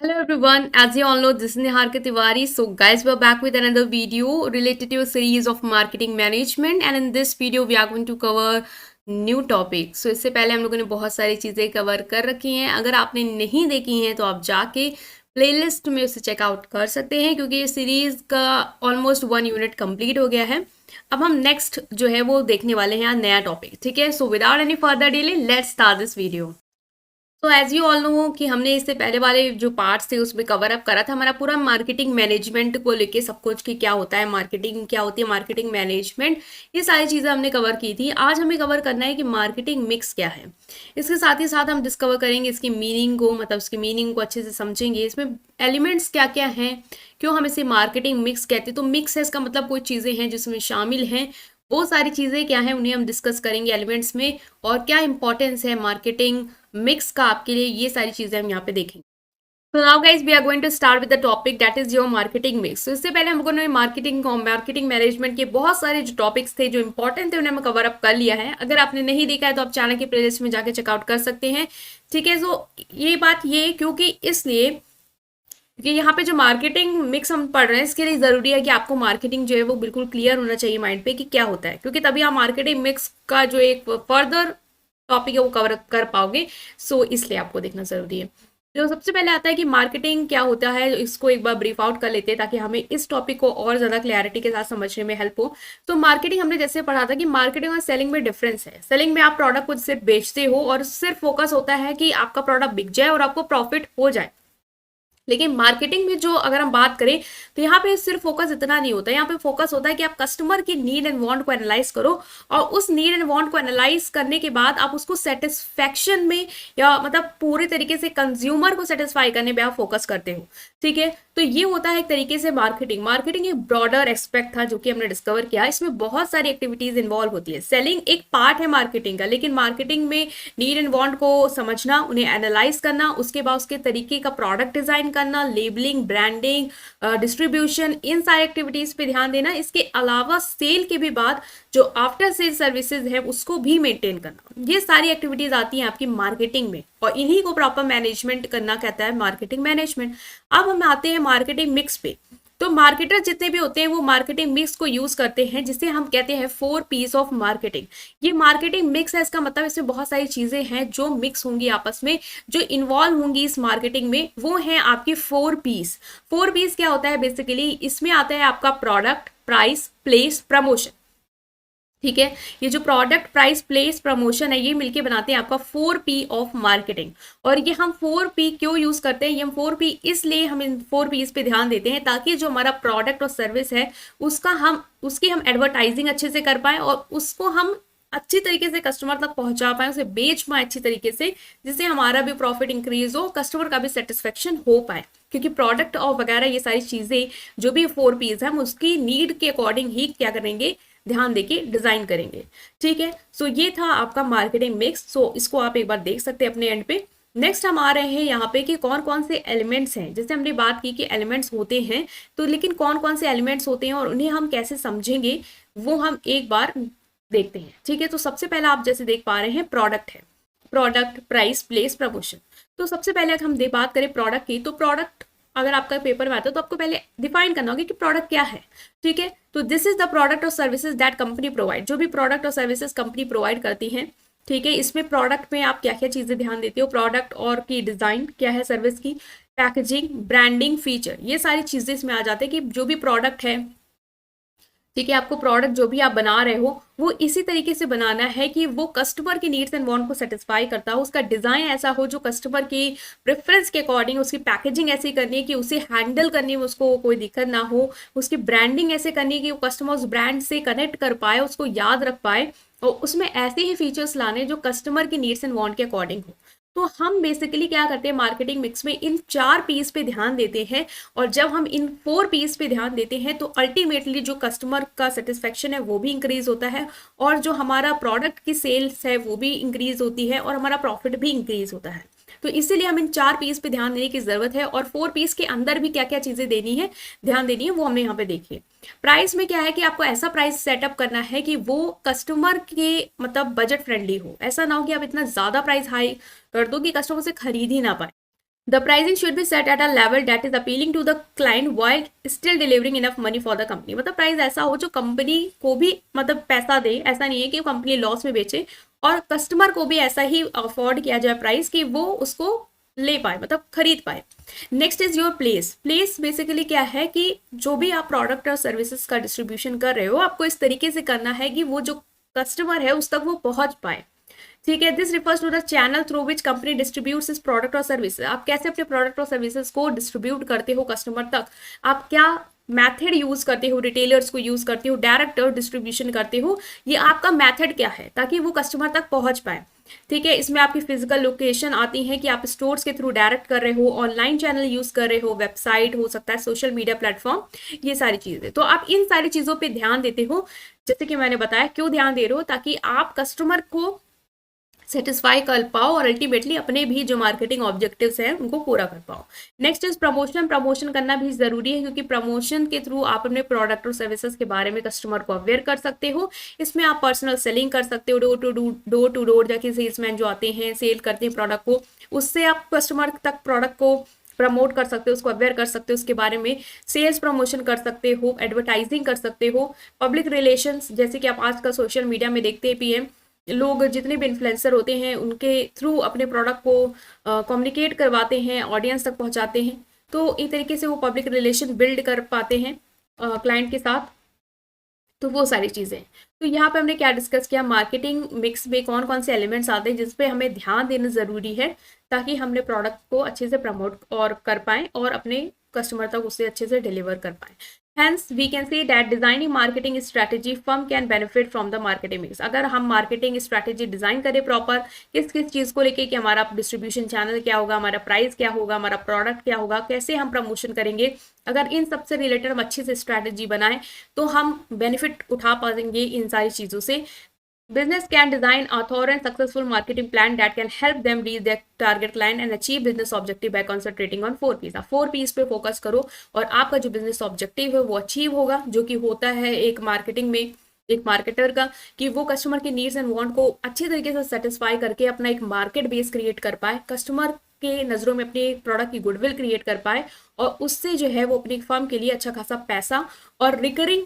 Hello everyone, as you all know, this is Niharika Tiwari. So guys, we're back with another video related to a series of marketing management, and in this video we are going to cover new topic. So इससे पहले हम लोगों ने बहुत सारी चीज़ें cover कर रखी हैं. अगर आपने नहीं देखी हैं तो आप जाके प्लेलिस्ट में उसे चेकआउट कर सकते हैं, क्योंकि ये सीरीज़ का ऑलमोस्ट 1 यूनिट कंप्लीट हो गया है. अब हम नेक्स्ट जो है वो देखने वाले हैं नया टॉपिक. ठीक है, so without any further delay let's start this video. तो एज यू ऑल नो कि हमने इससे पहले वाले जो पार्ट्स थे उसमें कवर अप करा था हमारा पूरा मार्केटिंग मैनेजमेंट को लेके सब कुछ, कि क्या होता है मार्केटिंग, क्या होती है मार्केटिंग मैनेजमेंट. ये सारी चीज़ें हमने कवर की थी. आज हमें कवर करना है कि मार्केटिंग मिक्स क्या है. इसके साथ ही साथ हम डिस्कवर करेंगे इसकी मीनिंग को, मतलब इसकी मीनिंग को अच्छे से समझेंगे. इसमें एलिमेंट्स क्या क्या हैं, क्यों हम इसे मार्केटिंग मिक्स कहते हैं. तो मिक्स है इसका मतलब कोई चीज़ें हैं जिसमें शामिल हैं, वो सारी चीज़ें क्या हैं उन्हें हम डिस्कस करेंगे एलिमेंट्स में, और क्या इंपॉर्टेंस है मार्केटिंग मिक्स का आपके लिए, ये सारी चीज़ें हम यहाँ पे देखेंगे. तो now guys we are going to start with the topic that is your marketing mix. तो इससे पहले हम लोगों ने मार्केटिंग मैनेजमेंट के बहुत सारे जो टॉपिक्स थे जो इंपॉर्टेंट थे उन्हें हम कवर अप कर लिया है. अगर आपने नहीं देखा है तो आप चैनल के प्लेलिस्ट में जाके चेकआउट कर सकते हैं. ठीक है, सो ये बात ये क्योंकि इसलिए कि यहाँ पे जो मार्केटिंग मिक्स हम पढ़ रहे हैं इसके लिए ज़रूरी है कि आपको मार्केटिंग जो है वो बिल्कुल क्लियर होना चाहिए माइंड पे कि क्या होता है, क्योंकि तभी आप मार्केटिंग मिक्स का जो एक फर्दर टॉपिक है वो कवर कर पाओगे. सो इसलिए आपको देखना ज़रूरी है. तो सबसे पहले आता है कि मार्केटिंग क्या होता है, इसको एक बार ब्रीफ आउट कर लेते हैं ताकि हमें इस टॉपिक को और ज़्यादा क्लैरिटी के साथ समझने में हेल्प हो. तो मार्केटिंग हमने जैसे पढ़ा था कि मार्केटिंग और सेलिंग में डिफरेंस है. सेलिंग में आप प्रोडक्ट को सिर्फ बेचते हो और सिर्फ फोकस होता है कि आपका प्रोडक्ट बिक जाए और आपको प्रॉफिट हो जाए. लेकिन मार्केटिंग में जो अगर हम बात करें तो यहाँ पे सिर्फ फोकस इतना नहीं होता है. यहाँ पे फोकस होता है कि आप कस्टमर की नीड एंड वांट को एनालाइज करो, और उस नीड एंड वांट को एनालाइज करने के बाद आप उसको सेटिस्फैक्शन में, या मतलब पूरे तरीके से कंज्यूमर को सेटिस्फाई करने पे आप फोकस करते हो. ठीक है, तो ये होता है एक तरीके से मार्केटिंग. मार्केटिंग एक ब्रॉडर एस्पेक्ट था जो कि हमने डिस्कवर किया. इसमें बहुत सारी एक्टिविटीज इन्वॉल्व होती है. सेलिंग एक पार्ट है मार्केटिंग का, लेकिन मार्केटिंग में नीड एंड वांट को समझना, उन्हें एनालाइज करना, उसके बाद उसके तरीके का प्रोडक्ट डिजाइन करना, लेबलिंग, ब्रांडिंग, डिस्ट्रीब्यूशन, इन सारी एक्टिविटीज पे ध्यान देना. इसके अलावा सेल के भी बाद जो आफ्टर सेल सर्विसेज है उसको भी मेंटेन करना, ये सारी एक्टिविटीज आती हैं आपकी मार्केटिंग में, और इन्हीं को प्रॉपर मैनेजमेंट करना कहता है मार्केटिंग मैनेजमेंट. अब हम आते हैं मार्केटिंग मिक्स पे. तो मार्केटर जितने भी होते हैं वो मार्केटिंग मिक्स को यूज करते हैं, जिसे हम कहते हैं 4 पीस ऑफ मार्केटिंग. ये मार्केटिंग मिक्स है, इसका मतलब इसमें बहुत सारी चीजें हैं जो मिक्स होंगी आपस में, जो इन्वॉल्व होंगी इस मार्केटिंग में. वो है आपकी 4 पीस. 4 पीस क्या होता है बेसिकली, इसमें आता है आपका प्रोडक्ट, प्राइस, प्लेस, प्रमोशन. ठीक है, ये जो प्रोडक्ट, प्राइस, प्लेस, प्रमोशन है, ये मिलके बनाते हैं आपका 4 पी ऑफ मार्केटिंग. और ये हम 4 पी क्यों यूज करते हैं, ये हम 4 पी इसलिए हम इन 4 पीस पे ध्यान देते हैं ताकि जो हमारा प्रोडक्ट और सर्विस है उसकी हम एडवर्टाइजिंग अच्छे से कर पाए, और उसको हम अच्छी तरीके से कस्टमर तक पहुंचा पाए, उसे बेच पाए अच्छी तरीके से, जिससे हमारा भी प्रॉफिट इंक्रीज हो, कस्टमर का भी सेटिस्फेक्शन हो पाए. क्योंकि प्रोडक्ट और वगैरह ये सारी चीजें जो भी 4 पीस है हम उसकी नीड के अकॉर्डिंग ही क्या करेंगे, ध्यान देके डिजाइन करेंगे. ठीक है, सो ये था आपका मार्केटिंग मिक्स. सो इसको आप एक बार देख सकते हैं अपने एंड पे. नेक्स्ट हम आ रहे हैं यहाँ पे कि कौन कौन से एलिमेंट्स हैं. जैसे हमने बात की कि एलिमेंट्स होते हैं, तो लेकिन कौन कौन से एलिमेंट्स होते हैं और उन्हें हम कैसे समझेंगे वो हम एक बार देखते हैं. ठीक है, तो सबसे पहला आप जैसे देख पा रहे हैं प्रोडक्ट है. Product, price, place, promotion. तो सबसे पहले अगर हम बात करें प्रोडक्ट की, तो प्रोडक्ट अगर आपका पेपर में आता है तो आपको पहले डिफाइन करना होगा कि प्रोडक्ट क्या है. ठीक है, तो दिस इज द प्रोडक्ट और सर्विसेज दैट कंपनी प्रोवाइड. जो भी प्रोडक्ट और सर्विसेज कंपनी प्रोवाइड करती हैं. ठीक है, इसमें प्रोडक्ट में आप क्या क्या चीजें ध्यान देते हो, प्रोडक्ट और की डिजाइन क्या है, सर्विस की पैकेजिंग, ब्रांडिंग, फीचर, ये सारी चीजें इसमें आ जाते हैं कि जो भी प्रोडक्ट है. ठीक है, आपको प्रोडक्ट जो भी आप बना रहे हो वो इसी तरीके से बनाना है कि वो कस्टमर की नीड्स एंड वांट को सेटिस्फाई करता हो, उसका डिजाइन ऐसा हो जो कस्टमर की प्रेफरेंस के अकॉर्डिंग, उसकी पैकेजिंग ऐसी करनी है कि उसे हैंडल करने में उसको कोई दिक्कत ना हो, उसकी ब्रांडिंग ऐसे करनी है कि वो कस्टमर उस ब्रांड से कनेक्ट कर पाए, उसको याद रख पाए, और उसमें ऐसे ही फीचर्स लाने जो कस्टमर की नीड्स एंड वांट के अकॉर्डिंग हो. तो हम बेसिकली क्या करते हैं मार्केटिंग मिक्स में इन 4 पीस पे ध्यान देते हैं, और जब हम इन 4 पीस पे ध्यान देते हैं तो अल्टीमेटली जो कस्टमर का सेटिस्फेक्शन है वो भी इंक्रीज होता है, और जो हमारा प्रोडक्ट की सेल्स है वो भी इंक्रीज होती है, और हमारा प्रॉफिट भी इंक्रीज होता है. तो इसीलिए हम इन 4 पीस पे ध्यान देने की जरूरत है, और 4 पीस के अंदर भी क्या क्या चीजें देनी है, ध्यान देनी है, वो हमने यहाँ पे देखी है. प्राइस में क्या है कि आपको ऐसा प्राइस सेटअप करना है कि वो कस्टमर के मतलब बजट फ्रेंडली हो. ऐसा ना हो कि आप इतना ज्यादा प्राइस हाई कर दो कि कस्टमर से खरीद ही ना पाए. The pricing should be set at a level that is appealing to the client while still delivering enough money for the company. मतलब प्राइस ऐसा हो जो कंपनी को भी मतलब पैसा दे, ऐसा नहीं है कि कंपनी लॉस में बेचे, और कस्टमर को भी ऐसा ही अफोर्ड किया जाए प्राइस कि वो उसको ले पाए, मतलब खरीद पाए। Next is your place. Place basically क्या है कि जो भी आप प्रोडक्ट और सर्विसेज का डिस्ट्रीब्यूशन कर रहे हो, आपको इस तरीके से करना है कि वो जो कस्टमर है उस तक वो पहुंच पाए। ठीक है, this refers to the channel through which company distributes its product और सर्विसेज। आप कैसे अपने प्रोडक्ट और सर्विसेज को डिस्ट्रीब्यूट करते हो कस्टमर तक, आप क्या मैथड यूज करते हो, रिटेलर्स को यूज करते हो, डायरेक्ट डिस्ट्रीब्यूशन करते हो, ये आपका मैथड क्या है ताकि वो कस्टमर तक पहुंच पाए। ठीक है, इसमें आपकी फिजिकल लोकेशन आती है कि आप स्टोर्स के थ्रू डायरेक्ट कर रहे हो, ऑनलाइन चैनल यूज कर रहे हो, वेबसाइट हो सकता है, सोशल मीडिया प्लेटफॉर्म, ये सारी चीजें। तो आप इन सारी चीजों पे ध्यान देते हो, जैसे कि मैंने बताया क्यों ध्यान दे रहे हो, ताकि आप कस्टमर को सेटिस्फाई कर पाओ और अल्टीमेटली अपने भी जो मार्केटिंग ऑब्जेक्टिव्स हैं उनको पूरा कर पाओ। Next is promotion. प्रमोशन करना भी जरूरी है क्योंकि प्रमोशन के थ्रू आप अपने प्रोडक्ट और सर्विसेज के बारे में कस्टमर को अवेयर कर सकते हो। इसमें आप पर्सनल सेलिंग कर सकते हो, डोर टू डोर जाके सेल्समैन जो आते हैं सेल करते हैं प्रोडक्ट को, उससे आप कस्टमर तक प्रोडक्ट को प्रमोट कर सकते हो, उसको अवेयर कर सकते हो, उसके बारे में सेल्स प्रमोशन कर सकते हो, एडवर्टाइजिंग कर सकते हो, पब्लिक रिलेशंस, जैसे कि आप आजकल सोशल मीडिया में देखते भी हैं लोग जितने भी इन्फ्लुएंसर होते हैं उनके थ्रू अपने प्रोडक्ट को कम्युनिकेट करवाते हैं, ऑडियंस तक पहुंचाते हैं। तो एक तरीके से वो पब्लिक रिलेशन बिल्ड कर पाते हैं क्लाइंट के साथ। तो वो सारी चीज़ें। तो यहाँ पे हमने क्या डिस्कस किया, मार्केटिंग मिक्स में कौन कौन से एलिमेंट्स आते हैं जिस पे हमें ध्यान देना ज़रूरी है ताकि हमने प्रोडक्ट को अच्छे से प्रमोट और कर पाएँ और अपने कस्टमर तक उसे अच्छे से डिलीवर कर पाएँ। Hence, we can say that designing marketing strategy firm can benefit from the marketing mix. अगर हम मार्केटिंग स्ट्रैटेजी डिजाइन करें प्रॉपर, किस किस चीज़ को लेके कि हमारा डिस्ट्रीब्यूशन चैनल क्या होगा, हमारा प्राइस क्या होगा, हमारा प्रोडक्ट क्या होगा, कैसे हम प्रमोशन करेंगे, अगर इन सब से रिलेटेड हम अच्छी से स्ट्रैटेजी बनाएं तो हम बेनिफिट उठा पाएंगे इन सारी चीज़ों से। Business can design a thorough and successful marketing plan that can help them reach their target client and achieve business objective by concentrating on 4 P's। आप 4 P's पे फोकस करो और आपका जो बिजनेस ऑब्जेक्टिव है वो अचीव होगा, जो कि होता है एक मार्केटिंग में एक मार्केटर का, कि वो कस्टमर के नीड्स एंड वांट को अच्छे तरीके से सेटिस्फाई करके अपना एक मार्केट बेस क्रिएट कर पाए, कस्टमर के नज़रों में अपने प्रोडक्ट की गुडविल क्रिएट कर पाए और उससे जो है वो अपनी फर्म के लिए अच्छा खासा पैसा और रिकरिंग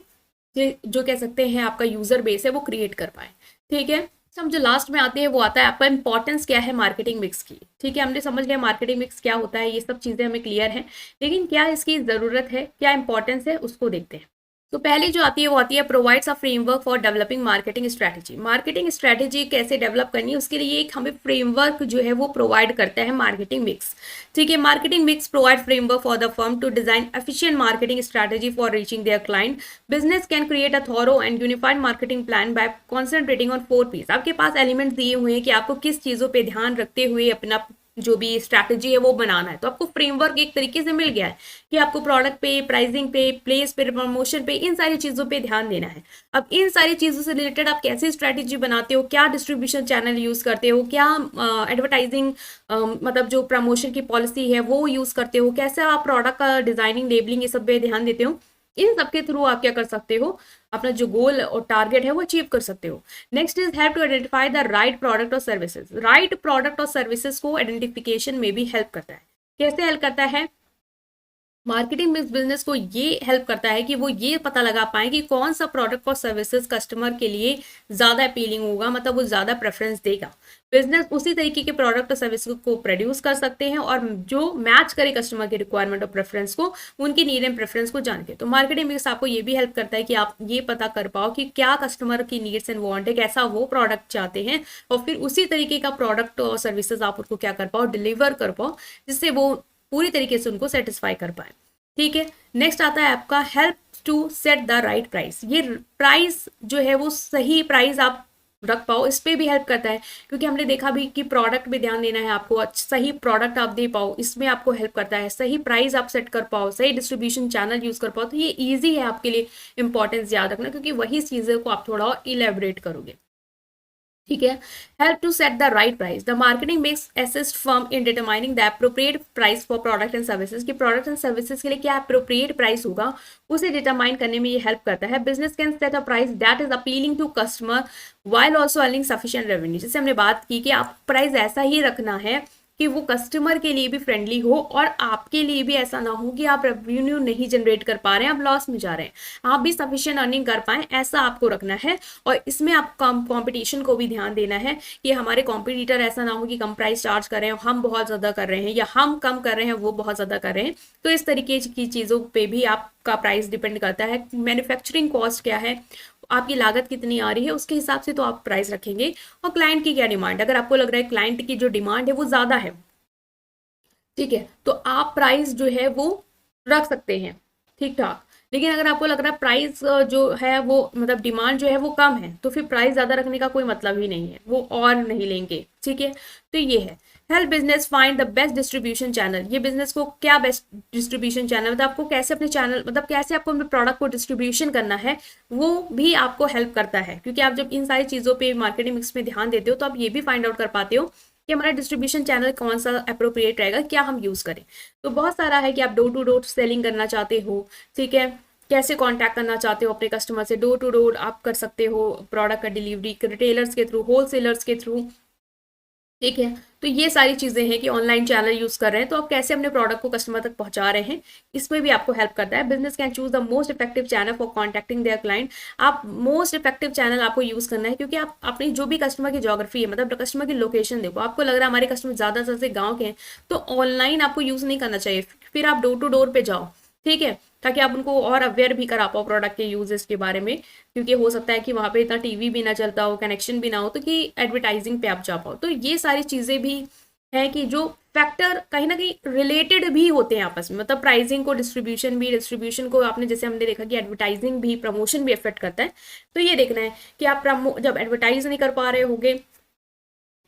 जो कह सकते हैं आपका यूजर बेस है वो क्रिएट कर पाए। ठीक है, हम जो लास्ट में आते हैं वो आता है आपका इंपॉर्टेंस क्या है मार्केटिंग मिक्स की। ठीक है, हमने समझ लिया मार्केटिंग मिक्स क्या होता है, ये सब चीज़ें हमें क्लियर हैं, लेकिन क्या इसकी ज़रूरत है, क्या इंपॉर्टेंस है, उसको देखते हैं। तो पहली जो आती है वो आती है provides a framework for developing marketing strategy. Marketing strategy कैसे डेवलप करनी है उसके लिए एक हमें फ्रेमवर्क जो है वो प्रोवाइड करता है मार्केटिंग मिक्स। ठीक है, marketing mix provide framework for the firm to design efficient marketing strategy for reaching their client. Business can create a thorough and unified marketing plan by concentrating on 4 P's। आपके पास elements दिए हुए हैं कि आपको किस चीज़ों पर ध्यान रखते हुए अपना जो भी स्ट्रैटेजी है वो बनाना है। तो आपको फ्रेमवर्क एक तरीके से मिल गया है कि आपको प्रोडक्ट पे, प्राइसिंग पे, प्लेस पे, प्रमोशन पे, इन सारी चीज़ों पे ध्यान देना है। अब इन सारी चीज़ों से रिलेटेड आप कैसे स्ट्रैटेजी बनाते हो, क्या डिस्ट्रीब्यूशन चैनल यूज़ करते हो, क्या एडवर्टाइजिंग मतलब जो प्रमोशन की पॉलिसी है वो यूज़ करते हो, कैसे आप प्रोडक्ट का डिज़ाइनिंग, लेबलिंग, ये सब पे ध्यान देते हो, इन सब के थ्रू आप क्या कर सकते हो, अपना जो गोल और टारगेट है वो अचीव कर सकते हो। Next is help to identify the right product और सर्विसेज। राइट प्रोडक्ट और सर्विसेज को आइडेंटिफिकेशन में भी हेल्प करता है। कैसे हेल्प करता है, मार्केटिंग बिजनेस को ये हेल्प करता है कि वो ये पता लगा पाए कि कौन सा प्रोडक्ट और सर्विसेज कस्टमर के लिए ज़्यादा अपीलिंग होगा, मतलब वो ज़्यादा प्रेफरेंस देगा। बिजनेस उसी तरीके के प्रोडक्ट और सर्विस को प्रोड्यूस कर सकते हैं और जो मैच करे कस्टमर की रिक्वायरमेंट और प्रेफरेंस को, उनकी नीड एंड प्रेफरेंस को जान के। तो मार्केटिंग मिक्स आपको ये भी हेल्प करता है कि आप ये पता कर पाओ कि क्या कस्टमर की नीड्स एंड वांट है, कैसा वो प्रोडक्ट चाहते हैं, और फिर उसी तरीके का प्रोडक्ट और सर्विसेज आप उनको क्या कर पाओ, डिलीवर कर पाओ, जिससे वो पूरी तरीके से उनको सेटिस्फाई कर पाए। ठीक है, नेक्स्ट आता है आपका help to set the right price. ये प्राइस जो है वो सही प्राइस आप रख पाओ, इस पे भी हेल्प करता है क्योंकि हमने देखा भी कि प्रोडक्ट पे ध्यान देना है आपको, सही प्रोडक्ट आप दे पाओ, इसमें आपको हेल्प करता है। सही प्राइस आप सेट कर पाओ, सही डिस्ट्रीब्यूशन चैनल यूज कर पाओ, तो ये ईजी है आपके लिए इंपॉर्टेंस याद रखना क्योंकि वही चीज़ों को आप थोड़ा और इलेबरेट करोगे। ठीक है, help to set the right price. The marketing mix assist firm in determining the appropriate price for product and services. की प्रोडक्ट एंड सर्विसेज के लिए क्या एप्रोप्रिएट प्राइस होगा उसे डिटरमाइन करने में ये हेल्प करता है। Business can set a price that is appealing to customer while also earning sufficient revenue. जैसे हमने बात की कि आप प्राइस ऐसा ही रखना है कि वो कस्टमर के लिए भी फ्रेंडली हो और आपके लिए भी ऐसा ना हो कि आप रेवेन्यू नहीं जनरेट कर पा रहे हैं, आप लॉस में जा रहे हैं, आप भी सफिशिएंट अर्निंग कर पाए, ऐसा आपको रखना है। और इसमें आप कंपटीशन को भी ध्यान देना है कि हमारे कॉम्पिटिटर ऐसा ना हो कि कम प्राइस चार्ज कर रहे हैं, हम बहुत ज़्यादा कर रहे हैं, या हम कम कर रहे हैं वो बहुत ज़्यादा कर रहे हैं। तो इस तरीके की चीज़ों पे भी आपका प्राइस डिपेंड करता है। मैन्युफैक्चरिंग कॉस्ट क्या है, आपकी लागत कितनी आ रही है, उसके हिसाब से तो आप प्राइस रखेंगे। और क्लाइंट की क्या डिमांड, अगर आपको लग रहा है क्लाइंट की जो डिमांड है वो ज़्यादा है, ठीक है, तो आप प्राइस जो है वो रख सकते हैं ठीक ठाक। लेकिन अगर आपको लग रहा है प्राइस जो है वो मतलब डिमांड जो है वो कम है, तो फिर प्राइस ज़्यादा रखने का कोई मतलब ही नहीं है, वो और नहीं लेंगे, ठीक है। तो ये है help business find the best distribution channel. ये बिजनेस को क्या बेस्ट डिस्ट्रीब्यूशन चैनल, मतलब आपको कैसे अपने चैनल, मतलब कैसे आपको अपने प्रोडक्ट को डिस्ट्रीब्यूशन करना है, वो भी आपको हेल्प करता है। क्योंकि आप जब इन सारी चीज़ों पे मार्केटिंग मिक्स में ध्यान देते हो तो आप ये भी फाइंड आउट कर पाते हो कि हमारा डिस्ट्रीब्यूशन चैनल कौन सा अप्रोप्रिएट रहेगा, क्या हम यूज़ करें। तो बहुत सारा है कि आप डोर टू डोर सेलिंग करना चाहते हो, ठीक है, कैसे कांटेक्ट करना चाहते हो अपने कस्टमर से, डोर टू डोर आप कर सकते हो प्रोडक्ट का डिलीवरी रिटेलर्स के थ्रू, होलसेलर्स के थ्रू, ठीक है। तो ये सारी चीज़ें हैं कि ऑनलाइन चैनल यूज़ कर रहे हैं तो आप कैसे अपने प्रोडक्ट को कस्टमर तक पहुंचा रहे हैं, इसमें भी आपको हेल्प करता है। Business can choose the most effective channel for contacting there client. आप मोस्ट इफेक्टिव चैनल आपको यूज़ करना है, क्योंकि आप अपनी जो भी कस्टमर की ज्योग्राफी है, मतलब कस्टमर की लोकेशन देखो, आपको लग रहा है हमारे कस्टमर ज़्यादातर से गाँव के हैं, तो ऑनलाइन आपको यूज़ नहीं करना चाहिए, फिर आप डोर टू डोर पे जाओ, ठीक है, ताकि आप उनको और अवेयर भी करा पाओ प्रोडक्ट के यूजेस के बारे में। क्योंकि हो सकता है कि वहाँ पे इतना टीवी भी ना चलता हो, कनेक्शन भी ना हो, तो कि एडवर्टाइजिंग पे आप जा पाओ। तो ये सारी चीज़ें भी हैं कि जो फैक्टर कहीं ना कहीं रिलेटेड भी होते हैं आपस में, मतलब प्राइसिंग को डिस्ट्रीब्यूशन भी, डिस्ट्रीब्यूशन को आपने जैसे हमने देखा कि एडवर्टाइजिंग भी, प्रमोशन भी इफेक्ट करता है। तो ये देखना है कि आप जब एडवर्टाइज नहीं कर पा रहे होगे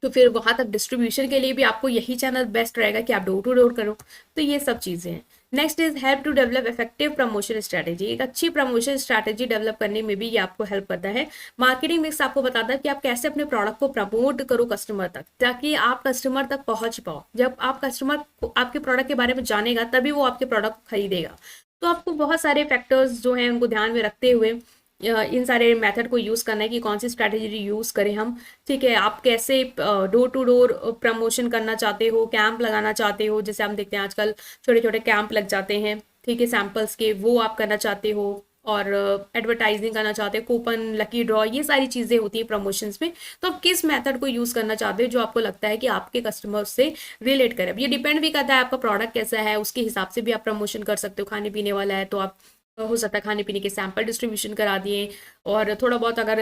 तो फिर वहां तक डिस्ट्रीब्यूशन के लिए भी आपको यही चैनल बेस्ट रहेगा कि आप डोर टू डोर करो। तो ये सब चीज़ें हैं। Next is help to develop effective promotion strategy. एक अच्छी प्रमोशन स्ट्रैटेजी डेवलप करने में भी ये आपको हेल्प करता है। मार्केटिंग मिक्स आपको बताता है कि आप कैसे अपने प्रोडक्ट को प्रमोट करो कस्टमर तक, ताकि आप कस्टमर तक पहुंच पाओ। जब आप कस्टमर आपके प्रोडक्ट के बारे में जानेगा तभी वो आपके प्रोडक्ट खरीदेगा। तो आपको बहुत सारे फैक्टर्स जो हैं उनको ध्यान में रखते हुए इन सारे मेथड को यूज़ करना है कि कौन सी स्ट्रैटेजी यूज़ करें हम, ठीक है। आप कैसे डोर टू डोर प्रमोशन करना चाहते हो, कैंप लगाना चाहते हो, जैसे हम देखते हैं आजकल छोटे छोटे कैंप लग जाते हैं, ठीक है, सैम्पल्स के, वो आप करना चाहते हो, और एडवर्टाइजिंग करना चाहते हो, कूपन, लकी ड्रॉ, ये सारी चीज़ें होती हैं प्रमोशंस में। तो आप किस मेथड को यूज़ करना चाहते हो जो आपको लगता है कि आपके कस्टमर से रिलेट करे। अब ये डिपेंड भी करता है आपका प्रोडक्ट कैसा है, उसके हिसाब से भी आप प्रमोशन कर सकते हो। खाने पीने वाला है तो आप हो सकता है खाने पीने के सैंपल डिस्ट्रीब्यूशन करा दिए, और थोड़ा बहुत अगर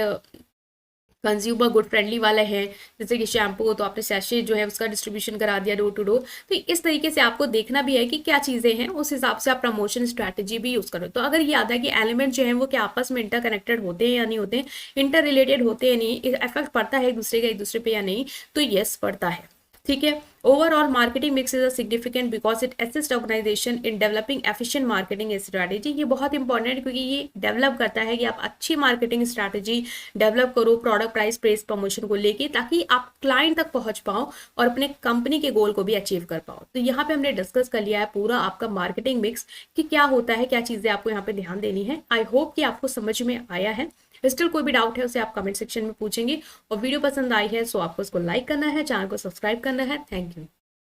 कंज्यूमर गुड फ्रेंडली वाला है जैसे कि शैम्पू हो तो आपने सैशे जो है उसका डिस्ट्रीब्यूशन करा दिया डोर टू डोर। तो इस तरीके से आपको देखना भी है कि क्या चीज़ें हैं, उस हिसाब से आप प्रमोशन स्ट्रैटेजी भी यूज़ करो। तो अगर ये आता है कि एलिमेंट जो है वो क्या आपस में इंटर कनेक्टेड होते हैं या नहीं होते, इंटर रिलेटेड होते हैं नहीं, इफेक्ट पड़ता है एक दूसरे का एक दूसरे पे या नहीं, तो येस पड़ता है, ठीक है। Overall marketing mix is a significant because it assist organization in developing efficient marketing strategy. ये बहुत इंपॉर्टेंट है क्योंकि ये डेवलप करता है कि आप अच्छी मार्केटिंग स्ट्रैटेजी डेवलप करो प्रोडक्ट प्राइस प्रेस प्रमोशन को लेके, ताकि आप क्लाइंट तक पहुंच पाओ और अपने कंपनी के गोल को भी अचीव कर पाओ। तो यहाँ पे हमने डिस्कस कर लिया है पूरा आपका मार्केटिंग मिक्स कि क्या होता है, क्या चीज़ें आपको यहाँ पे ध्यान देनी है। आई होप कि आपको समझ में आया है। स्टिल कोई भी डाउट है उसे आप कमेंट सेक्शन में पूछेंगे, और वीडियो पसंद आई है सो आपको उसको लाइक करना है, चैनल को सब्सक्राइब करना है। Thank you.